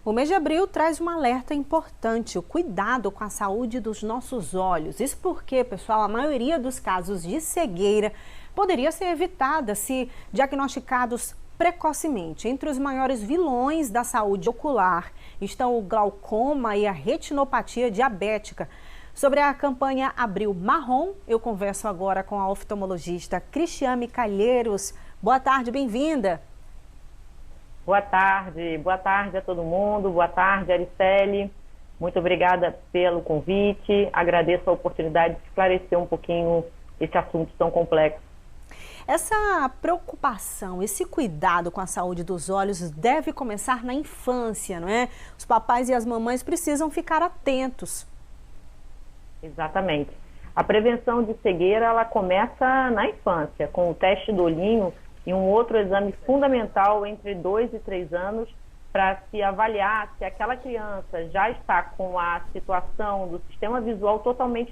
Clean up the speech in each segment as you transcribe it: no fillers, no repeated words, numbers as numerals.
O mês de abril traz um alerta importante, o cuidado com a saúde dos nossos olhos. Isso porque, pessoal, a maioria dos casos de cegueira poderia ser evitada se diagnosticados precocemente. Entre os maiores vilões da saúde ocular estão o glaucoma e a retinopatia diabética. Sobre a campanha Abril Marrom, eu converso agora com a oftalmologista Cristiane Calheiros. Boa tarde, bem-vinda. Boa tarde a todo mundo, boa tarde, Aricele. Muito obrigada pelo convite, agradeço a oportunidade de esclarecer um pouquinho esse assunto tão complexo. Essa preocupação, esse cuidado com a saúde dos olhos deve começar na infância, não é? Os papais e as mamães precisam ficar atentos. Exatamente. A prevenção de cegueira, ela começa na infância, com o teste do olhinho e um outro exame fundamental entre 2 e 3 anos para se avaliar se aquela criança já está com a situação do sistema visual totalmente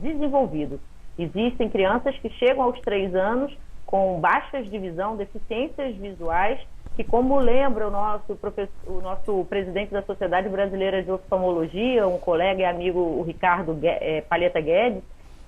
desenvolvido. Existem crianças que chegam aos 3 anos com baixas de visão, deficiências visuais, que, como lembra o nosso presidente da Sociedade Brasileira de Oftalmologia, um colega e amigo, o Ricardo Palheta Guedes,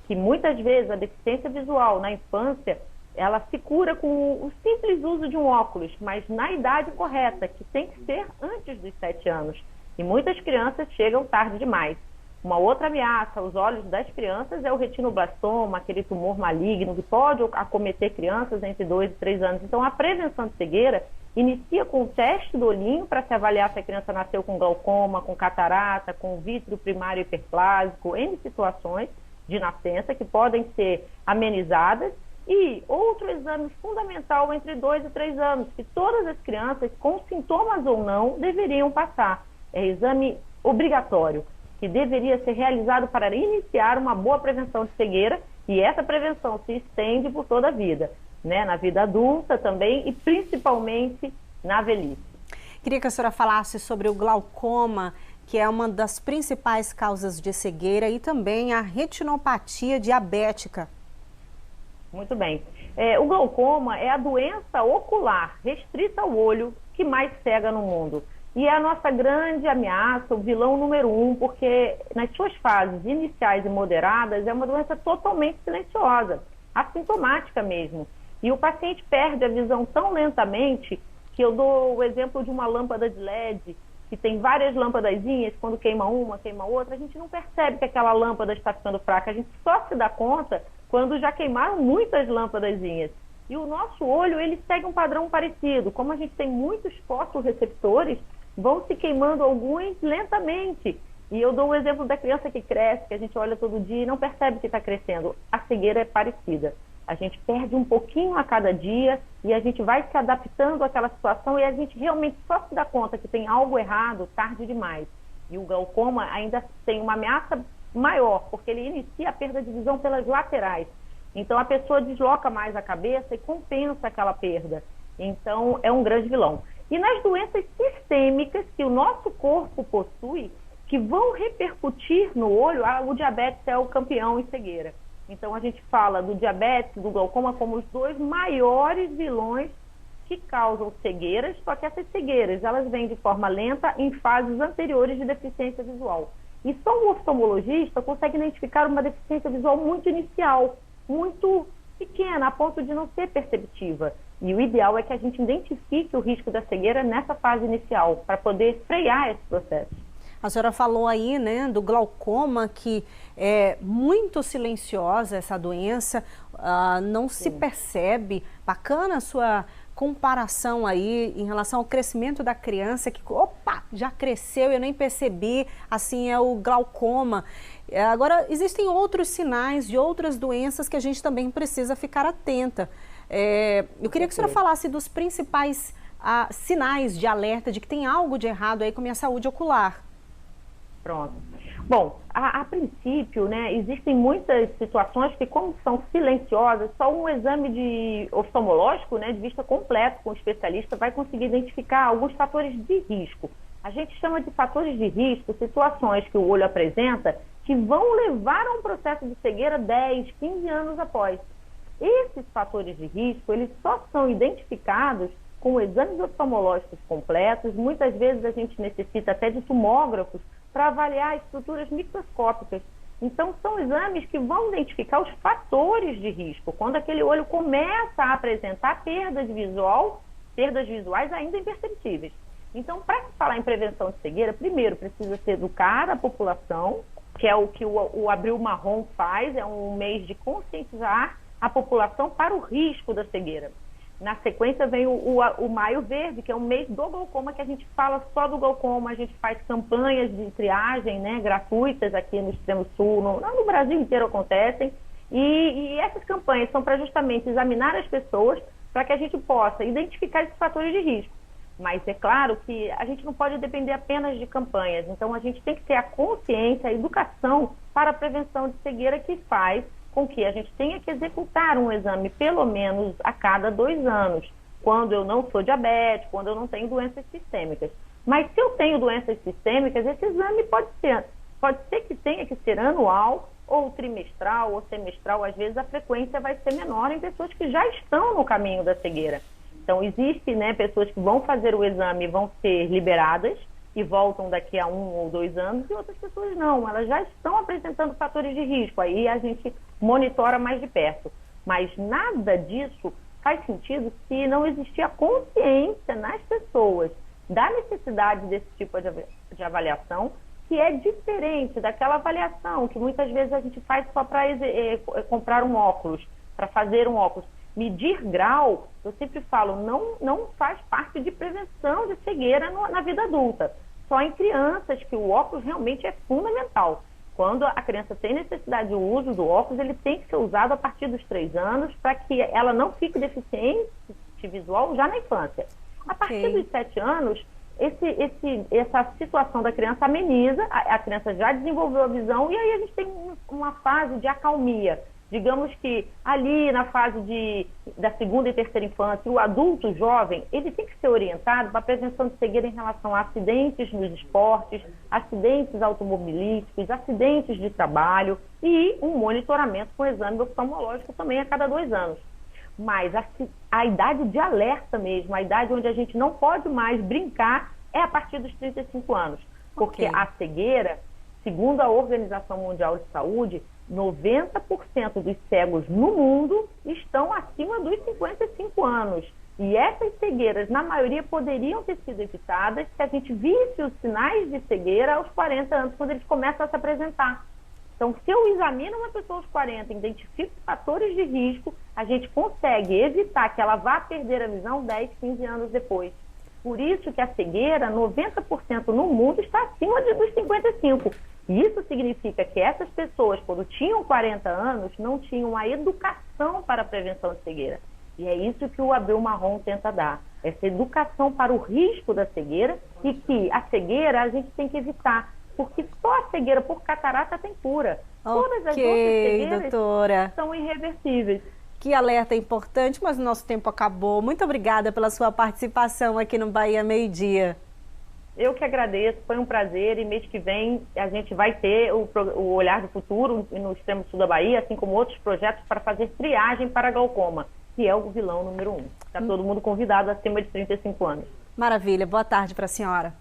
que muitas vezes a deficiência visual na infância ela se cura com o simples uso de um óculos, mas na idade correta, que tem que ser antes dos 7 anos. E muitas crianças chegam tarde demais. Uma outra ameaça aos olhos das crianças é o retinoblastoma, aquele tumor maligno que pode acometer crianças entre 2 e 3 anos. Então, a prevenção de cegueira inicia com o teste do olhinho para se avaliar se a criança nasceu com glaucoma, com catarata, com vítreo primário hiperplásico, N situações de nascença que podem ser amenizadas. E outro exame fundamental entre 2 e 3 anos, que todas as crianças, com sintomas ou não, deveriam passar. É exame obrigatório, que deveria ser realizado para iniciar uma boa prevenção de cegueira, e essa prevenção se estende por toda a vida, né? Na vida adulta também e principalmente na velhice. Queria que a senhora falasse sobre o glaucoma, que é uma das principais causas de cegueira, e também a retinopatia diabética. Muito bem. O glaucoma é a doença ocular restrita ao olho que mais cega no mundo. E é a nossa grande ameaça, o vilão número 1, porque nas suas fases iniciais e moderadas é uma doença totalmente silenciosa, assintomática mesmo. E o paciente perde a visão tão lentamente que eu dou o exemplo de uma lâmpada de LED, que tem várias lâmpadazinhas, quando queima uma, queima outra, a gente não percebe que aquela lâmpada está ficando fraca, a gente só se dá conta quando já queimaram muitas lâmpadazinhas. E o nosso olho, ele segue um padrão parecido. Como a gente tem muitos fotorreceptores, vão se queimando alguns lentamente. E eu dou o exemplo da criança que cresce, que a gente olha todo dia e não percebe que está crescendo. A cegueira é parecida. A gente perde um pouquinho a cada dia e a gente vai se adaptando àquela situação e a gente realmente só se dá conta que tem algo errado tarde demais. E o glaucoma ainda tem uma ameaça maior, porque ele inicia a perda de visão pelas laterais. Então a pessoa desloca mais a cabeça e compensa aquela perda. Então é um grande vilão. E nas doenças sistêmicas que o nosso corpo possui, que vão repercutir no olho, o diabetes é o campeão em cegueira. Então a gente fala do diabetes e do glaucoma como os dois maiores vilões que causam cegueiras, só que essas cegueiras elas vêm de forma lenta em fases anteriores de deficiência visual. E só um oftalmologista consegue identificar uma deficiência visual muito inicial, muito pequena, a ponto de não ser perceptiva. E o ideal é que a gente identifique o risco da cegueira nessa fase inicial, para poder frear esse processo. A senhora falou aí, né, do glaucoma, que é muito silenciosa essa doença, não se percebe. Bacana a sua comparação aí em relação ao crescimento da criança, que, opa, já cresceu, eu nem percebi, assim é o glaucoma. Agora, existem outros sinais de outras doenças que a gente também precisa ficar atenta. Eu queria que a senhora falasse dos principais sinais de alerta de que tem algo de errado aí com a minha saúde ocular. Pronto. Bom, a princípio, né, existem muitas situações que, como são silenciosas, só um exame oftalmológico, né, de vista completo com o especialista vai conseguir identificar alguns fatores de risco. A gente chama de fatores de risco situações que o olho apresenta que vão levar a um processo de cegueira 10, 15 anos após. Esses fatores de risco, eles só são identificados com exames oftalmológicos completos. Muitas vezes a gente necessita até de tomógrafos para avaliar estruturas microscópicas. Então, são exames que vão identificar os fatores de risco, quando aquele olho começa a apresentar perdas visuais ainda imperceptíveis. Então, para falar em prevenção de cegueira, primeiro precisa se educar a população, que é o que o Abril Marrom faz, é um mês de conscientizar a população para o risco da cegueira. Na sequência vem o Maio Verde, que é um mês do glaucoma, que a gente fala só do glaucoma, a gente faz campanhas de triagem, né, gratuitas aqui no Extremo Sul, no Brasil inteiro acontecem, e essas campanhas são para justamente examinar as pessoas para que a gente possa identificar esses fatores de risco. Mas é claro que a gente não pode depender apenas de campanhas, então a gente tem que ter a consciência, a educação para a prevenção de cegueira, que faz com que a gente tenha que executar um exame pelo menos a cada 2 anos, quando eu não sou diabético, quando eu não tenho doenças sistêmicas. Mas se eu tenho doenças sistêmicas, esse exame pode ser que tenha que ser anual, ou trimestral, ou semestral. Às vezes a frequência vai ser menor em pessoas que já estão no caminho da cegueira. Então, existe, né, pessoas que vão fazer o exame e vão ser liberadas e voltam daqui a 1 ou 2 anos, e outras pessoas não, elas já estão apresentando fatores de risco, aí a gente monitora mais de perto. Mas nada disso faz sentido se não existir a consciência nas pessoas da necessidade desse tipo de avaliação, que é diferente daquela avaliação que muitas vezes a gente faz só para comprar um óculos, para fazer um óculos. Medir grau, eu sempre falo, não faz parte de prevenção de cegueira na vida adulta. Só em crianças que o óculos realmente é fundamental. Quando a criança tem necessidade do uso do óculos, ele tem que ser usado a partir dos 3 anos para que ela não fique deficiente visual já na infância. A partir dos 7 anos, essa situação da criança ameniza, a criança já desenvolveu a visão, e aí a gente tem uma fase de acalmia. Digamos que ali na fase da 2ª e 3ª infância, o adulto jovem, ele tem que ser orientado para a prevenção de cegueira em relação a acidentes nos esportes, acidentes automobilísticos, acidentes de trabalho e um monitoramento com exame oftalmológico também a cada 2 anos. Mas a idade de alerta mesmo, a idade onde a gente não pode mais brincar, é a partir dos 35 anos. Porque a cegueira, segundo a Organização Mundial de Saúde, 90% dos cegos no mundo estão acima dos 55 anos. E essas cegueiras, na maioria, poderiam ter sido evitadas se a gente visse os sinais de cegueira aos 40 anos, quando eles começam a se apresentar. Então, se eu examino uma pessoa aos 40, identifico fatores de risco, a gente consegue evitar que ela vá perder a visão 10, 15 anos depois. Por isso que a cegueira, 90% no mundo, está acima dos 55. E isso significa que essas pessoas, quando tinham 40 anos, não tinham a educação para a prevenção de cegueira. E é isso que o Abril Marrom tenta dar, essa educação para o risco da cegueira, e que a cegueira a gente tem que evitar, porque só a cegueira por catarata tem cura. Todas as outras cegueiras, doutora, são irreversíveis. Que alerta importante, mas o nosso tempo acabou. Muito obrigada pela sua participação aqui no Bahia Meio-Dia. Eu que agradeço, foi um prazer, e mês que vem a gente vai ter o Olhar do Futuro no Extremo Sul da Bahia, assim como outros projetos para fazer triagem para glaucoma, que é o vilão número 1. Está todo mundo convidado acima de 35 anos. Maravilha, boa tarde para a senhora.